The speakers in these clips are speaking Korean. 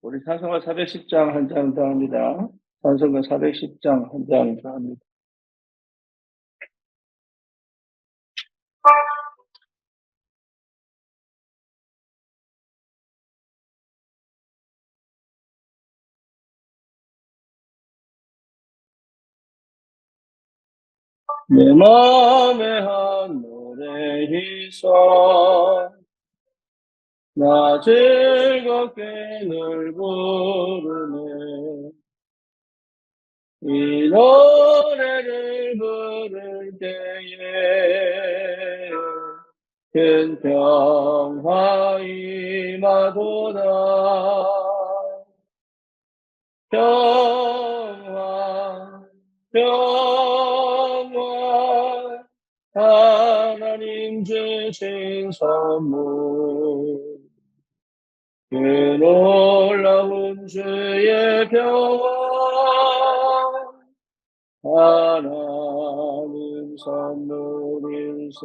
우리 찬송가 410장 한 장 더 합니다. 찬송가 410장 한 장 더 합니다. 내 맘에 한 노래 있어 나 즐겁게 늘 부르네. 이 노래를 부를 때에 큰 평화 임하도다. 평화 평화 하나님 주신 선물 그 놀라운 주의 평화 하나님 선물일세.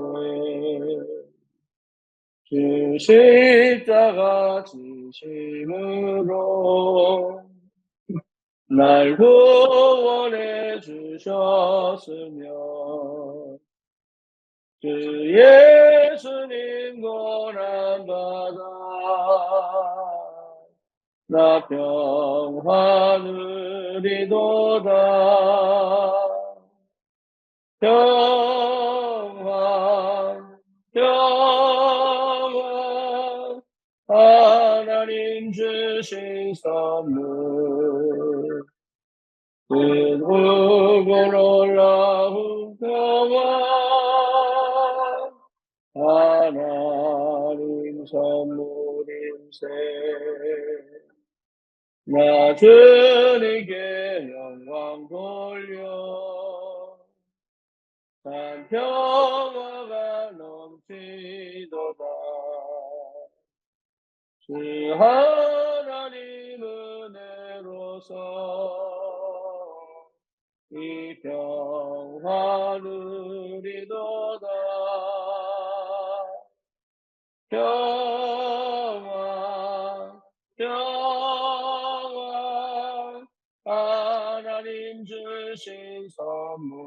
주 십자가 지심으로 날 구원해 주셨으며 주 예수님 고난받아 나 평화 누리도다. 평화 평화 하나님 주신 선물 그 누구 놀라운 평화 하나님 선물일세. 나 주님께 영광 돌려 산 평화가 넘치도다. 주 하나님 은혜로서 이 평화 누리도다. 평화 평화 하나님 주신 선물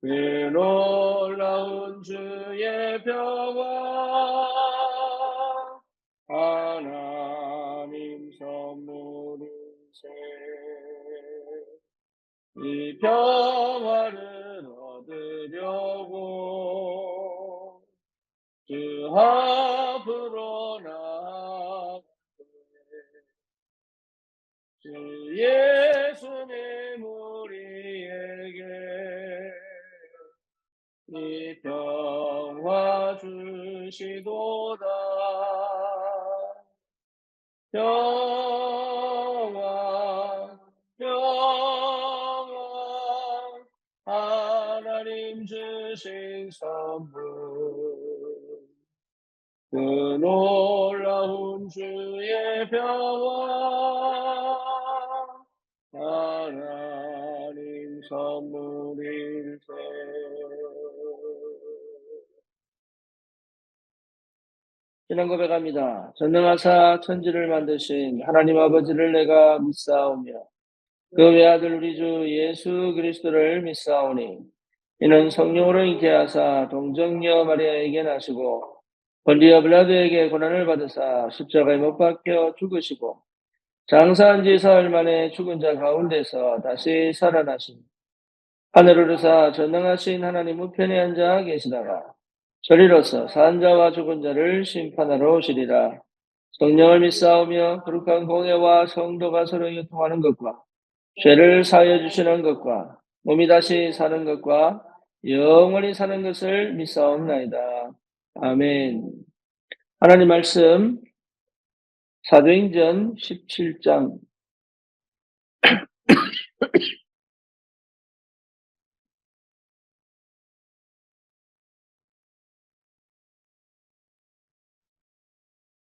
그 놀라운 주의 평화 하나님 선물일세. 이 평화를 얻으려고 주 앞으로 나아가네. 주 예수님 우리에게 이 평화 주시도다. 평화 평화 하나님 주신 선물 그 놀라운 주의 평화 하나님 선물일세. 신앙 고백합니다. 전능하사 천지를 만드신 하나님 아버지를 내가 믿사오며 그 외아들 우리 주 예수 그리스도를 믿사오니 이는 성령으로 잉태하사 동정녀 마리아에게 나시고 본디오 빌라도에게 고난을 받으사 십자가에 못 박혀 죽으시고 장사한 지 사흘 만에 죽은 자 가운데서 다시 살아나신 하늘을 오르사 전능하신 하나님 우편에 앉아 계시다가 저리로서 산 자와 죽은 자를 심판하러 오시리라. 성령을 믿사오며 거룩한 공예와 성도가 서로 교통하는 것과 죄를 사하여 주시는 것과 몸이 다시 사는 것과 영원히 사는 것을 믿사옵나이다. 아멘. 하나님 말씀 사도행전 17장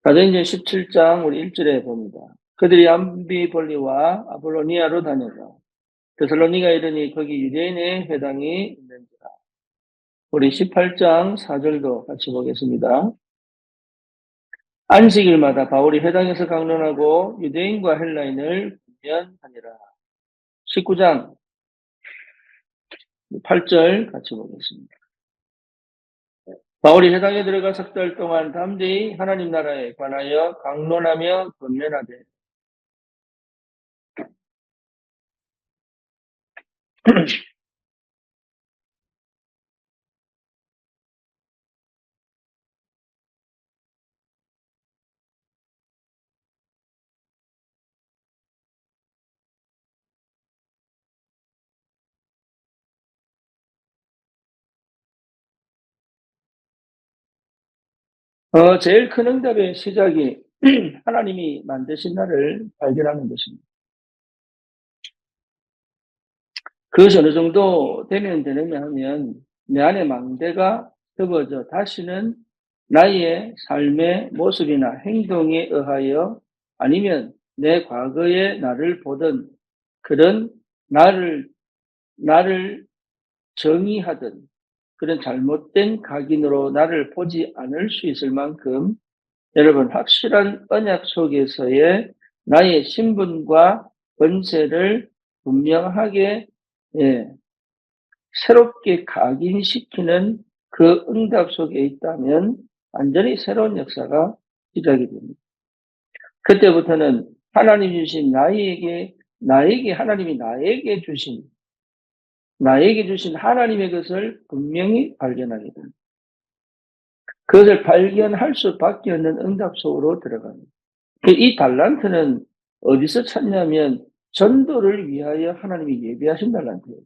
사도행전 17장 우리 1절에 봅니다. 그들이 암비볼리와 아볼로니아로 다녀서 데살로니가 이르니 거기 유대인의 회당이 있는지라. 우리 18장 4절도 같이 보겠습니다. 안식일마다 바울이 회당에서 강론하고 유대인과 헬라인을 분면하니라. 19장 8절 같이 보겠습니다. 바울이 회당에 들어가 석 달 동안 담대히 하나님 나라에 관하여 강론하며 권면하되 제일 큰 응답의 시작이 하나님이 만드신 나를 발견하는 것입니다. 그것이 어느 정도 되면 되느냐 하면 내 안에 망대가 접어져 다시는 나의 삶의 모습이나 행동에 의하여 아니면 내 과거의 나를 보던 그런 나를 정의하던 그런 잘못된 각인으로 나를 보지 않을 수 있을 만큼 여러분 확실한 언약 속에서의 나의 신분과 권세를 분명하게 새롭게 각인시키는 그 응답 속에 있다면 완전히 새로운 역사가 시작이 됩니다. 그때부터는 하나님이 주신 하나님이 나에게 주신 하나님의 것을 분명히 발견하게 됩니다. 그것을 발견할 수밖에 없는 응답 속으로 들어갑니다. 이 달란트는 어디서 찾냐면 전도를 위하여 하나님이 예비하신 달란트예요.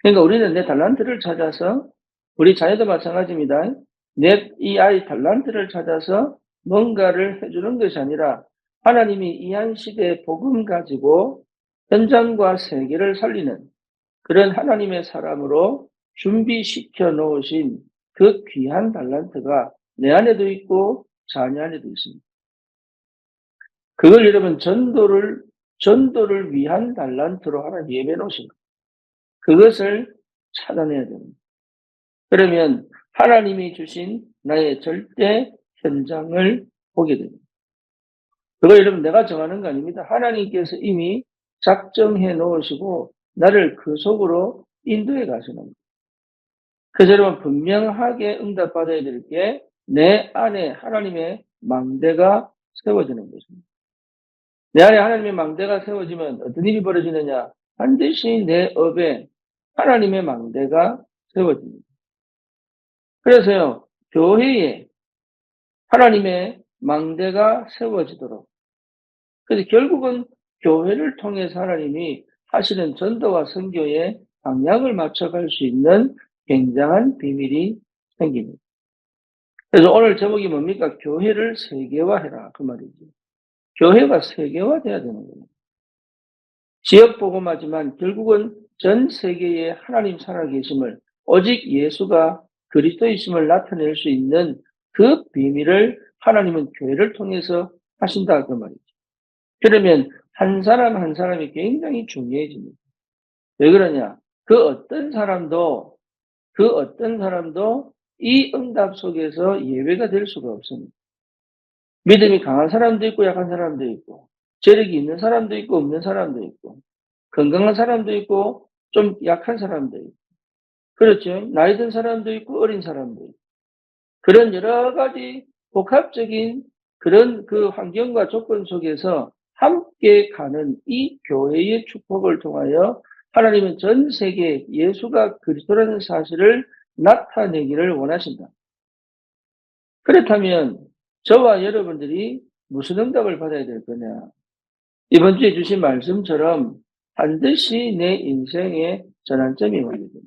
그러니까 우리는 내 달란트를 찾아서 우리 자녀도 마찬가지입니다. 이 아이 달란트를 찾아서 뭔가를 해주는 것이 아니라 하나님이 이 한 시대의 복음 가지고 현장과 세계를 살리는 그런 하나님의 사람으로 준비시켜 놓으신 그 귀한 달란트가 내 안에도 있고 자녀 안에도 있습니다. 그걸 여러분 전도를 위한 달란트로 하나님 예배해 놓으신 거예요. 그것을 찾아내야 됩니다. 그러면 하나님이 주신 나의 절대 현장을 보게 됩니다. 그거 여러분 내가 정하는 거 아닙니다. 하나님께서 이미 작정해 놓으시고 나를 그 속으로 인도해 가시는 겁니다. 그래서 여러분 분명하게 응답받아야 될 게 내 안에 하나님의 망대가 세워지는 것입니다. 내 안에 하나님의 망대가 세워지면 어떤 일이 벌어지느냐? 반드시 내 업에 하나님의 망대가 세워집니다. 그래서요, 교회에 하나님의 망대가 세워지도록. 그래서 결국은 교회를 통해서 하나님이 하시는 전도와 선교의 방향을 맞춰갈 수 있는 굉장한 비밀이 생깁니다. 그래서 오늘 제목이 뭡니까? 교회를 세계화해라. 그 말이죠. 교회가 세계화돼야 되는 거예요. 지역 복음하지만 결국은 전 세계에 하나님 살아계심을 오직 예수가 그리스도이심을 나타낼 수 있는 그 비밀을 하나님은 교회를 통해서 하신다 그 말이죠. 그러면 한 사람 한 사람이 굉장히 중요해집니다. 왜 그러냐? 그 어떤 사람도 이 응답 속에서 예외가 될 수가 없습니다. 믿음이 강한 사람도 있고 약한 사람도 있고 재력이 있는 사람도 있고 없는 사람도 있고 건강한 사람도 있고 좀 약한 사람도 있고 그렇죠. 나이 든 사람도 있고 어린 사람도 있고 그런 여러 가지 복합적인 그런 그 환경과 조건 속에서 함께 가는 이 교회의 축복을 통하여 하나님은 전 세계에 예수가 그리스도라는 사실을 나타내기를 원하신다. 그렇다면 저와 여러분들이 무슨 응답을 받아야 될 거냐? 이번 주에 주신 말씀처럼 반드시 내 인생에 전환점이 오게 됩니다.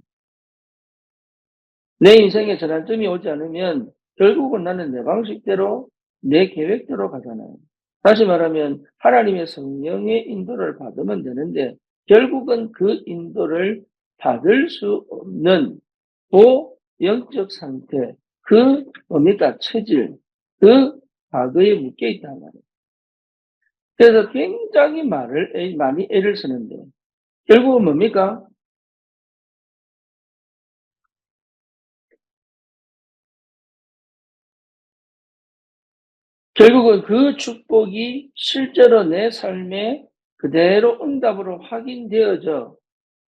내 인생에 전환점이 오지 않으면 결국은 나는 내 방식대로 내 계획대로 가잖아요. 다시 말하면 하나님의 성령의 인도를 받으면 되는데 결국은 그 인도를 받을 수 없는 그 영적 상태, 그 뭡니까 체질, 그 과거에 묶여 있단 말이에요. 그래서 굉장히 많이 애를 쓰는데 결국은 뭡니까? 결국은 그 축복이 실제로 내 삶에 그대로 응답으로 확인되어져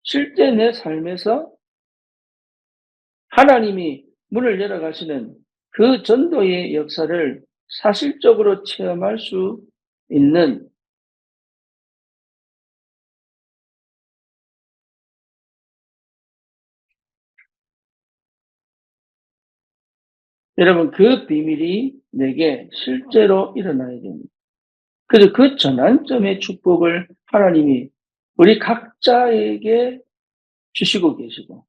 실제 내 삶에서 하나님이 문을 열어가시는 그 전도의 역사를 사실적으로 체험할 수 있는, 여러분, 그 비밀이 내게 실제로 일어나야 됩니다. 그래서 그 전환점의 축복을 하나님이 우리 각자에게 주시고 계시고,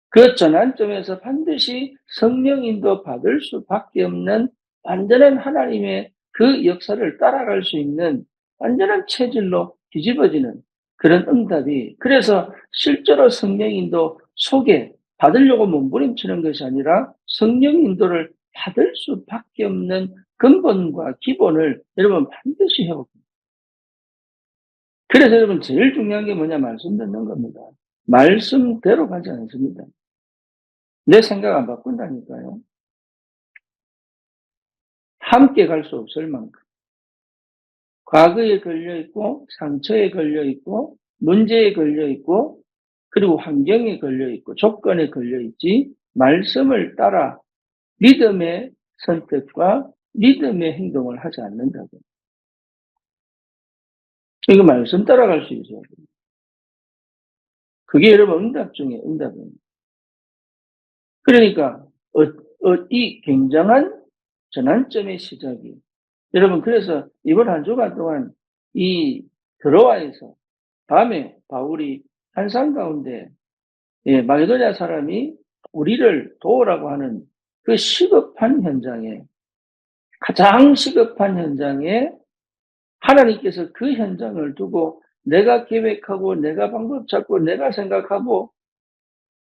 그 전환점에서 반드시 성령 인도 받을 수밖에 없는 완전한 하나님의 그 역사를 따라갈 수 있는 완전한 체질로 뒤집어지는 그런 응답이, 그래서 실제로 성령 인도 속에 받으려고 몸부림치는 것이 아니라 성령 인도를 받을 수밖에 없는 근본과 기본을 여러분 반드시 회복합니다. 그래서 여러분 제일 중요한 게 뭐냐, 말씀 듣는 겁니다. 말씀대로 가지 않습니다. 내 생각 안 바꾼다니까요. 함께 갈 수 없을 만큼 과거에 걸려있고, 상처에 걸려있고, 문제에 걸려있고, 그리고 환경에 걸려있고, 조건에 걸려있지, 말씀을 따라 믿음의 선택과 믿음의 행동을 하지 않는다고. 이거 말씀 따라갈 수 있어야 돼요. 그게 여러분 응답 중에 응답입니다. 그러니까 이 굉장한 전환점의 시작이, 여러분, 그래서 이번 한 주간 동안 이 드로아에서 밤에 바울이 환상 가운데, 마게도냐 사람이 우리를 도우라고 하는 그 시급한 현장에, 가장 시급한 현장에 하나님께서 그 현장을 두고 내가 계획하고 내가 방법 찾고 내가 생각하고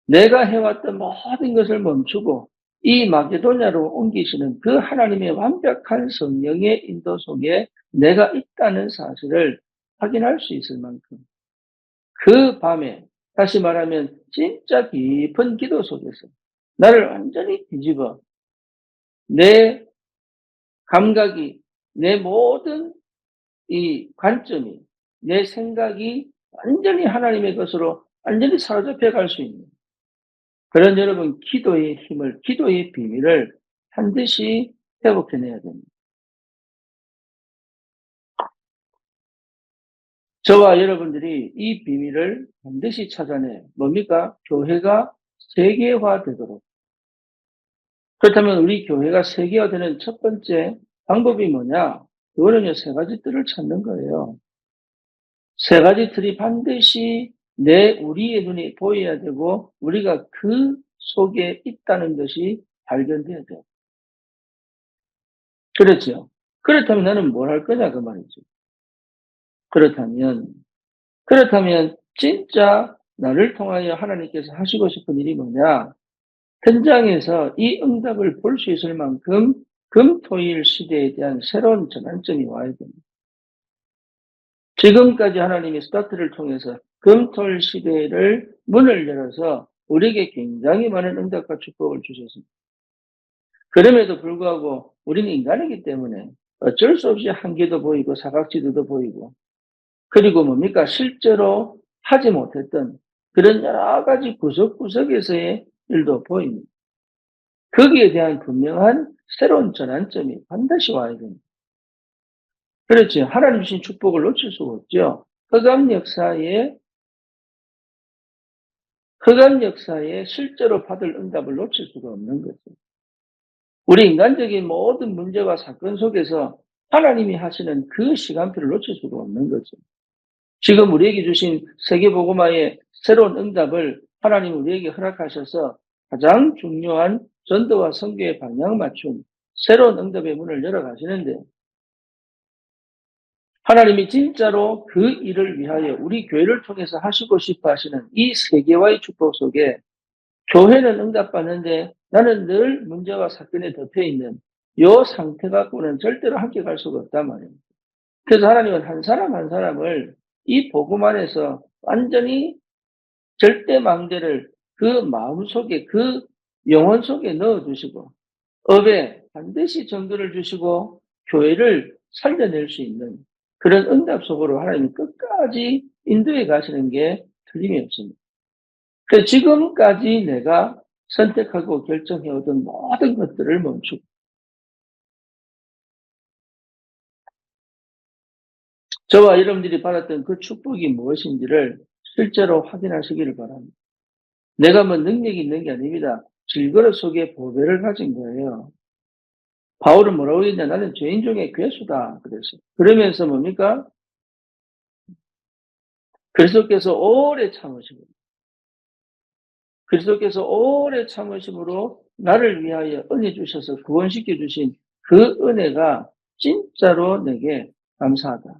내가 해왔던 모든 것을 멈추고 이 마게도냐로 옮기시는 그 하나님의 완벽한 성령의 인도 속에 내가 있다는 사실을 확인할 수 있을 만큼, 그 밤에, 다시 말하면 진짜 깊은 기도 속에서 나를 완전히 뒤집어 내 감각이, 내 모든 이 관점이, 내 생각이 완전히 하나님의 것으로 완전히 사로잡혀 갈 수 있는 그런, 여러분, 기도의 힘을, 기도의 비밀을 반드시 회복해내야 됩니다. 저와 여러분들이 이 비밀을 반드시 찾아내, 뭡니까? 교회가 세계화되도록. 그렇다면 우리 교회가 세계화되는 첫 번째 방법이 뭐냐? 그거는요, 세 가지 뜰을 찾는 거예요. 세 가지 틀이 반드시 우리의 눈에 보여야 되고, 우리가 그 속에 있다는 것이 발견돼야 돼요. 그렇죠. 그렇다면 나는 뭘 할 거냐, 그 말이죠. 그렇다면, 진짜 나를 통하여 하나님께서 하시고 싶은 일이 뭐냐? 현장에서 이 응답을 볼 수 있을 만큼 금토일 시대에 대한 새로운 전환점이 와야 됩니다. 지금까지 하나님이 스타트를 통해서 금토일 시대를 문을 열어서 우리에게 굉장히 많은 응답과 축복을 주셨습니다. 그럼에도 불구하고 우리는 인간이기 때문에 어쩔 수 없이 한계도 보이고 사각지대도 보이고, 그리고 뭡니까? 실제로 하지 못했던 그런 여러 가지 구석구석에서의 일도 보입니다. 거기에 대한 분명한 새로운 전환점이 반드시 와야 됩니다. 그렇죠. 하나님 주신 축복을 놓칠 수가 없죠. 흑암 역사에 실제로 받을 응답을 놓칠 수가 없는 거죠. 우리 인간적인 모든 문제와 사건 속에서 하나님이 하시는 그 시간표를 놓칠 수가 없는 거죠. 지금 우리에게 주신 세계복음화의 새로운 응답을 하나님 우리에게 허락하셔서 가장 중요한 전도와 선교의 방향 맞춤 새로운 응답의 문을 열어가시는데, 하나님이 진짜로 그 일을 위하여 우리 교회를 통해서 하시고 싶어 하시는 이 세계화의 축복 속에, 교회는 응답받는데 나는 늘 문제와 사건에 덮여있는 이 상태 갖고는 절대로 함께 갈 수가 없단 말이에요. 그래서 하나님은 한 사람 한 사람을 이 복음 안에서 완전히 절대망대를 그 마음속에, 그 영혼 속에 넣어주시고, 업에 반드시 정도를 주시고, 교회를 살려낼 수 있는 그런 응답 속으로 하나님이 끝까지 인도해 가시는 게 틀림이 없습니다. 그래서 지금까지 내가 선택하고 결정해 오던 모든 것들을 멈추고 저와 여러분들이 받았던 그 축복이 무엇인지를 실제로 확인하시기를 바랍니다. 내가 뭐 능력이 있는 게 아닙니다. 질그릇 속에 보배를 가진 거예요. 바울은 뭐라고 했냐? 나는 죄인 중에 괴수다. 그랬어요. 그러면서 뭡니까? 그리스도께서 오래 참으시고, 그리스도께서 오래 참으심으로 나를 위하여 은혜 주셔서 구원시켜 주신 그 은혜가 진짜로 내게 감사하다.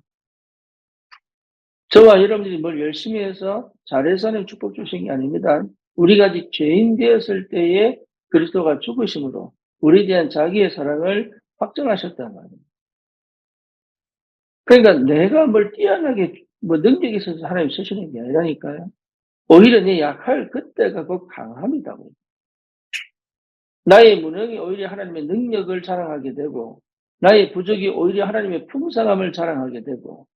저와 여러분들이 뭘 열심히 해서 잘해서는 축복 주신 게 아닙니다. 우리가 아직 죄인 되었을 때에 그리스도가 죽으심으로 우리에 대한 자기의 사랑을 확정하셨단 말이에요. 그러니까 내가 뭘 뛰어나게 뭐 능력이 있어서 하나님 쓰시는 게 아니라니까요. 오히려 내 약할 그때가 더 강합니다고. 나의 무능이 오히려 하나님의 능력을 자랑하게 되고 나의 부족이 오히려 하나님의 풍성함을 자랑하게 되고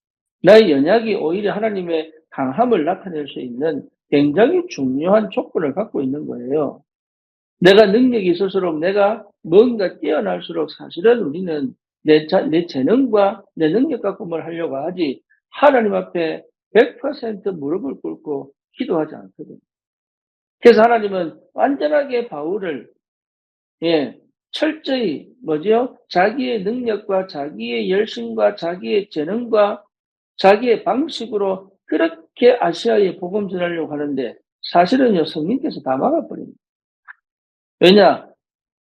나의 연약이 오히려 하나님의 강함을 나타낼 수 있는 굉장히 중요한 조건을 갖고 있는 거예요. 내가 능력이 있을수록 내가 뭔가 뛰어날수록 사실은 우리는 내 재능과 내 능력 갖고 뭘 하려고 하지 하나님 앞에 100% 무릎을 꿇고 기도하지 않거든요. 그래서 하나님은 완전하게 바울을 예, 철저히 뭐죠? 자기의 능력과 자기의 열심과 자기의 재능과 자기의 방식으로 그렇게 아시아에 복음 전하려고 하는데 사실은요 성령께서 다 막아버립니다. 왜냐?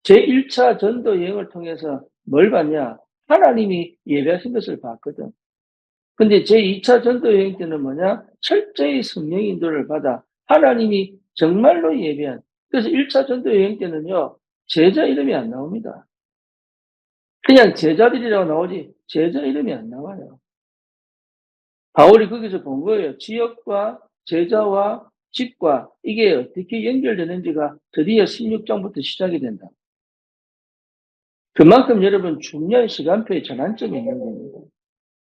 제1차 전도 여행을 통해서 뭘 봤냐? 하나님이 예배하신 것을 봤거든. 근데 제2차 전도 여행 때는 뭐냐? 철저히 성령 인도를 받아 하나님이 정말로 예배한. 그래서 1차 전도 여행 때는요, 제자 이름이 안 나옵니다. 그냥 제자들이라고 나오지, 제자 이름이 안 나와요. 바울이 거기서 본 거예요. 지역과 제자와 집과 이게 어떻게 연결되는지가 드디어 16장부터 시작이 된다. 그만큼 여러분 중요한 시간표의 전환점이 있는 겁니다.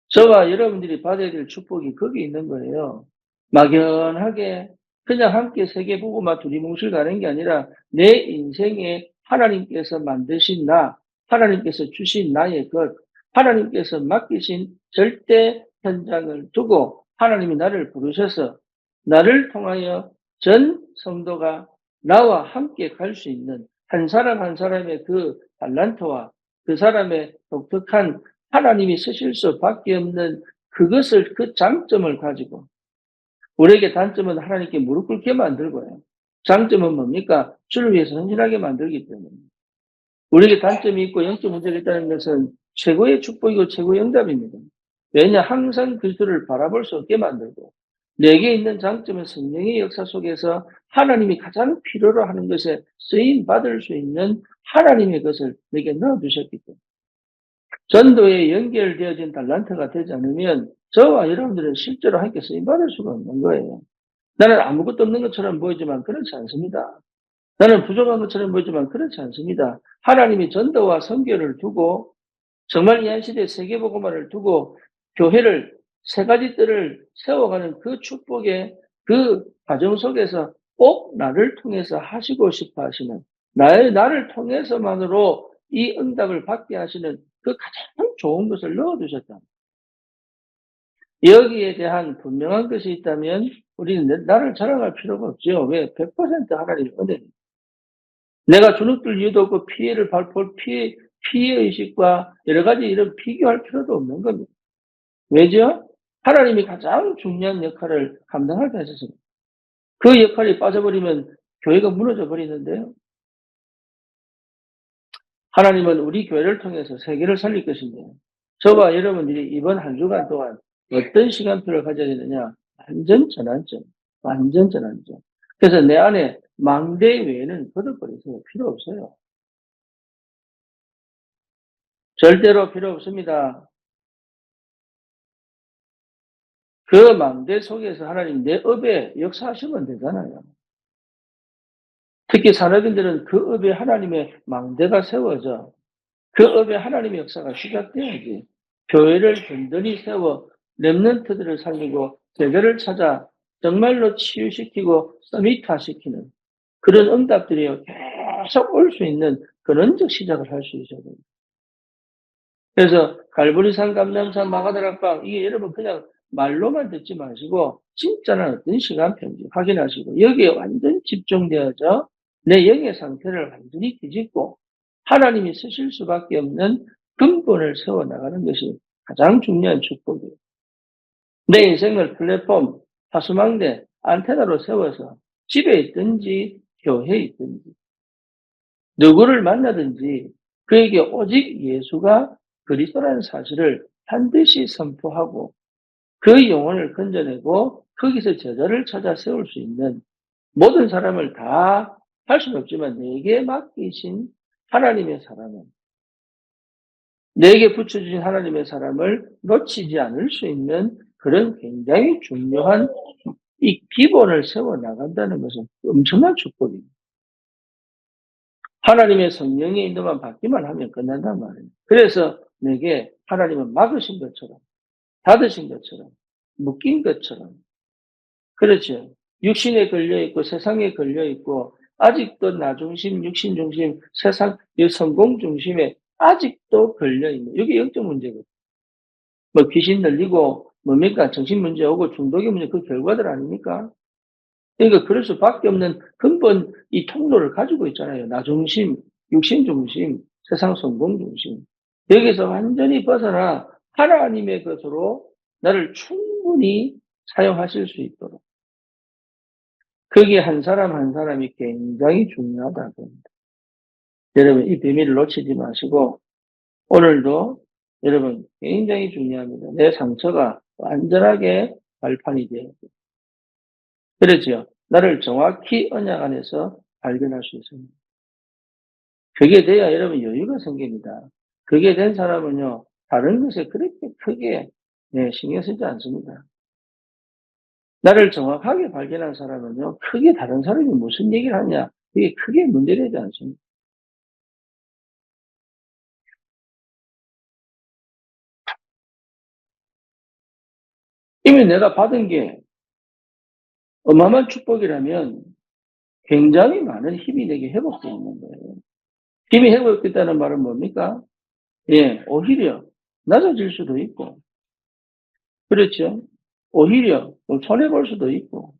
저와 여러분들이 받아야 될 축복이 거기 있는 거예요. 막연하게 그냥 함께 세계보고만 두리뭉실 가는 게 아니라 내 인생에 하나님께서 만드신 나, 하나님께서 주신 나의 것, 하나님께서 맡기신 절대 현장을 두고 하나님이 나를 부르셔서 나를 통하여 전 성도가 나와 함께 갈 수 있는 한 사람 한 사람의 그 달란트와 그 사람의 독특한 하나님이 쓰실 수밖에 없는 그것을 그 장점을 가지고 우리에게 단점은 하나님께 무릎 꿇게 만들고요. 장점은 뭡니까? 주를 위해서 헌신하게 만들기 때문에. 우리에게 단점이 있고 영적 문제가 있다는 것은 최고의 축복이고 최고의 응답입니다. 왜냐? 항상 그리스도를 바라볼 수 없게 만들고 내게 있는 장점은 성령의 역사 속에서 하나님이 가장 필요로 하는 것에 쓰임 받을 수 있는 하나님의 것을 내게 넣어주셨기 때문에 전도에 연결되어진 달란트가 되지 않으면 저와 여러분들은 실제로 함께 쓰임받을 수가 없는 거예요. 나는 아무것도 없는 것처럼 보이지만 그렇지 않습니다. 나는 부족한 것처럼 보이지만 그렇지 않습니다. 하나님이 전도와 선교를 두고 정말 이 한 시대에 세계복음화를 두고 교회를 세 가지 뜰을 세워가는 그 축복의 그 과정 속에서 꼭 나를 통해서 하시고 싶어 하시는 나를 통해서만으로 이 응답을 받게 하시는 그 가장 좋은 것을 넣어두셨다. 여기에 대한 분명한 것이 있다면 우리는 나를 자랑할 필요가 없죠. 왜? 100% 하나님의 은혜입니다. 내가 주눅들 이유도 없고 피해를 발볼 피해의식과 여러 가지 이런 비교할 필요도 없는 겁니다. 왜죠? 하나님이 가장 중요한 역할을 감당하게 하셨습니다. 그 역할이 빠져버리면 교회가 무너져 버리는데요. 하나님은 우리 교회를 통해서 세계를 살릴 것인데 저와 여러분들이 이번 한 주간 동안 어떤 시간표를 가져야 되느냐? 완전 전환점. 완전 전환점. 그래서 내 안에 망대 외에는 걷어버리세요. 필요 없어요. 절대로 필요 없습니다. 그 망대 속에서 하나님 내 업에 역사하시면 되잖아요. 특히 산업인들은 그 업에 하나님의 망대가 세워져 그 업에 하나님의 역사가 시작돼야지. 교회를 든든히 세워 렘넌트들을 살리고 제자를 찾아 정말로 치유시키고 서밋화시키는 그런 응답들이 계속 올 수 있는 그런적 시작을 할 수 있어야 됩니다. 그래서 갈보리산 감람산 마가다락방 이게 여러분 그냥 말로만 듣지 마시고 진짜는 어떤 시간표인지 확인하시고 여기에 완전히 집중되어져 내 영의 상태를 완전히 뒤집고 하나님이 쓰실 수밖에 없는 근본을 세워나가는 것이 가장 중요한 축복이에요. 내 인생을 플랫폼, 하수망대, 안테나로 세워서 집에 있든지 교회에 있든지 누구를 만나든지 그에게 오직 예수가 그리스도라는 사실을 반드시 선포하고 그 영혼을 건져내고 거기서 제자를 찾아 세울 수 있는 모든 사람을 다 할 수는 없지만 내게 맡기신 하나님의 사람은 내게 붙여주신 하나님의 사람을 놓치지 않을 수 있는 그런 굉장히 중요한 이 기본을 세워 나간다는 것은 엄청난 축복입니다. 하나님의 성령의 인도만 받기만 하면 끝난단 말이에요. 그래서 내게 하나님은 막으신 것처럼, 닫으신 것처럼, 묶인 것처럼, 그렇죠. 육신에 걸려있고, 세상에 걸려있고, 아직도 나 중심, 육신 중심, 세상, 성공 중심에 아직도 걸려있는, 이게 영적 문제거든요. 뭐 귀신 들리고, 뭡니까? 정신 문제 오고, 중독의 문제, 그 결과들 아닙니까? 그러니까 그럴 수밖에 없는 근본 이 통로를 가지고 있잖아요. 나 중심, 육신 중심, 세상 성공 중심. 여기서 완전히 벗어나 하나님의 것으로 나를 충분히 사용하실 수 있도록. 그게 한 사람 한 사람이 굉장히 중요하다고 합니다. 여러분, 이 비밀을 놓치지 마시고, 오늘도 여러분 굉장히 중요합니다. 내 상처가 완전하게 발판이 돼야 돼요. 그렇죠. 나를 정확히 언약 안에서 발견할 수 있습니다. 그게 돼야 여러분 여유가 생깁니다. 그게 된 사람은요, 다른 것에 그렇게 크게 신경 쓰지 않습니다. 나를 정확하게 발견한 사람은요, 크게 다른 사람이 무슨 얘기를 하냐, 그게 크게 문제되지 않습니다. 이미 내가 받은 게 어마어마한 축복이라면 굉장히 많은 힘이 내게 회복되어 있는 거예요. 힘이 회복됐다는 말은 뭡니까? 예, 오히려 낮아질 수도 있고, 그렇죠? 오히려 손해볼 수도 있고,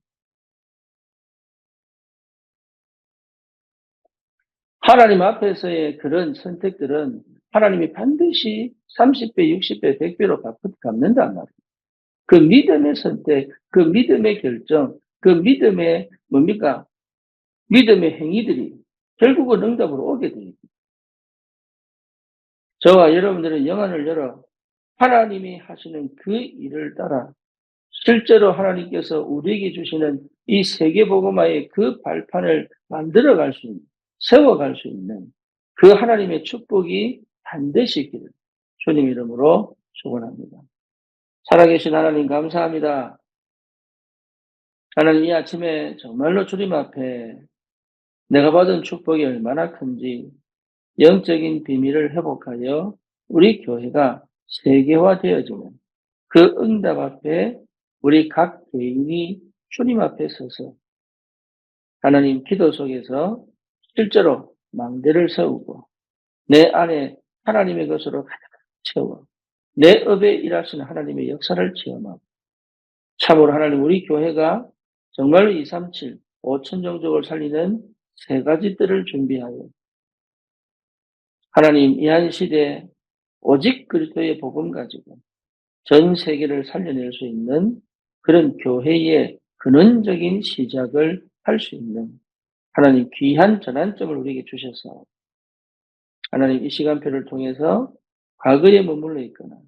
하나님 앞에서의 그런 선택들은 하나님이 반드시 30배, 60배, 100배로 갚는단 말이에요. 그 믿음의 선택, 그 믿음의 결정, 그 믿음의 뭡니까? 믿음의 행위들이 결국은 응답으로 오게 돼요. 저와 여러분들의 영안을 열어 하나님이 하시는 그 일을 따라 실제로 하나님께서 우리에게 주시는 이 세계복음화의 그 발판을 만들어갈 수 있는, 세워갈 수 있는 그 하나님의 축복이 반드시 있기를 주님 이름으로 축원합니다. 살아계신 하나님 감사합니다. 하나님 이 아침에 정말로 주님 앞에 내가 받은 축복이 얼마나 큰지 영적인 비밀을 회복하여 우리 교회가 세계화되어지는 그 응답 앞에 우리 각 개인이 주님 앞에 서서 하나님 기도 속에서 실제로 망대를 세우고 내 안에 하나님의 것으로 가득 채워 내 업에 일하시는 하나님의 역사를 체험하고 참으로 하나님 우리 교회가 정말로 237, 5천 종족을 살리는 세 가지 뜰을 준비하여 하나님 이 한 시대에 오직 그리스도의 복음 가지고 전 세계를 살려낼 수 있는 그런 교회의 근원적인 시작을 할 수 있는 하나님 귀한 전환점을 우리에게 주셔서 하나님 이 시간표를 통해서 과거에 머물러 있거나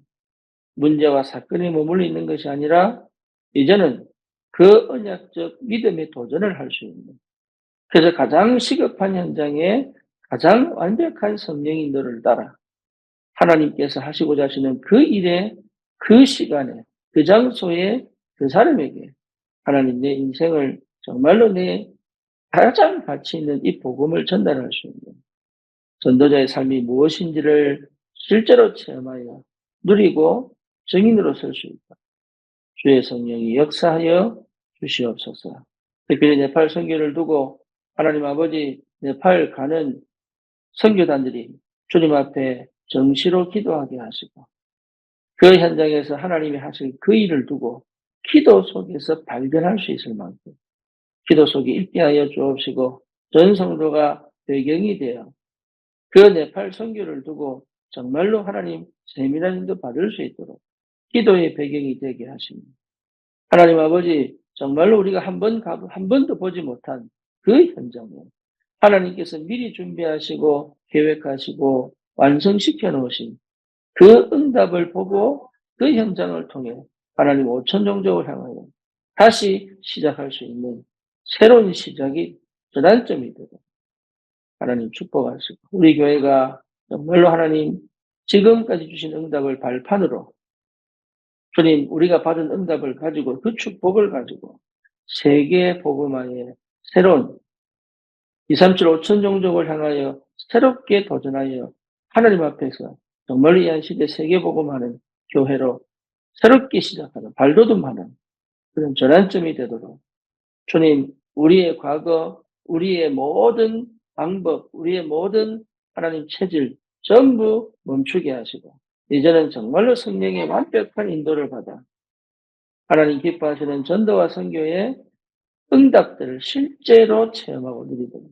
문제와 사건에 머물러 있는 것이 아니라 이제는 그 언약적 믿음의 도전을 할 수 있는 그래서 가장 시급한 현장에 가장 완벽한 성령의 인도를 따라 하나님께서 하시고자 하시는 그 일에 그 시간에 그 장소에 그 사람에게 하나님 내 인생을 정말로 내 가장 가치 있는 이 복음을 전달할 수 있는 전도자의 삶이 무엇인지를 실제로 체험하여 누리고 증인으로 설 수 있다. 주의 성령이 역사하여 주시옵소서. 특별히 네팔 선교를 두고 하나님 아버지 네팔 가는 선교단들이 주님 앞에 정시로 기도하게 하시고 그 현장에서 하나님이 하실 그 일을 두고 기도 속에서 발견할 수 있을 만큼 기도 속에 있게 하여 주옵시고 전 성도가 배경이 되어 그 네팔 선교를 두고 정말로 하나님 세밀한 인도 받을 수 있도록 기도의 배경이 되게 하십니다. 하나님 아버지 정말로 우리가 한 번도 보지 못한 그 현장에 하나님께서 미리 준비하시고 계획하시고 완성시켜 놓으신 그 응답을 보고 그 현장을 통해 하나님 5천 종족을 향하여 다시 시작할 수 있는 새로운 시작이 전환점이 되고 하나님 축복하시고 우리 교회가 정말로 하나님 지금까지 주신 응답을 발판으로 주님 우리가 받은 응답을 가지고 그 축복을 가지고 세계 복음화에 새로운 2, 3, 7, 5천 종족을 향하여 새롭게 도전하여 하나님 앞에서 정말로 이 한 시대 세계 복음하는 교회로 새롭게 시작하는 발돋움하는 그런 전환점이 되도록 주님 우리의 과거 우리의 모든 방법 우리의 모든 하나님 체질 전부 멈추게 하시고 이제는 정말로 성령의 완벽한 인도를 받아 하나님 기뻐하시는 전도와 선교의 응답들을 실제로 체험하고 누리도록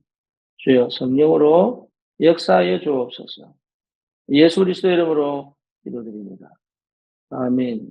주여 성령으로 역사하여 주옵소서. 예수 그리스도 이름으로 기도드립니다. 아멘.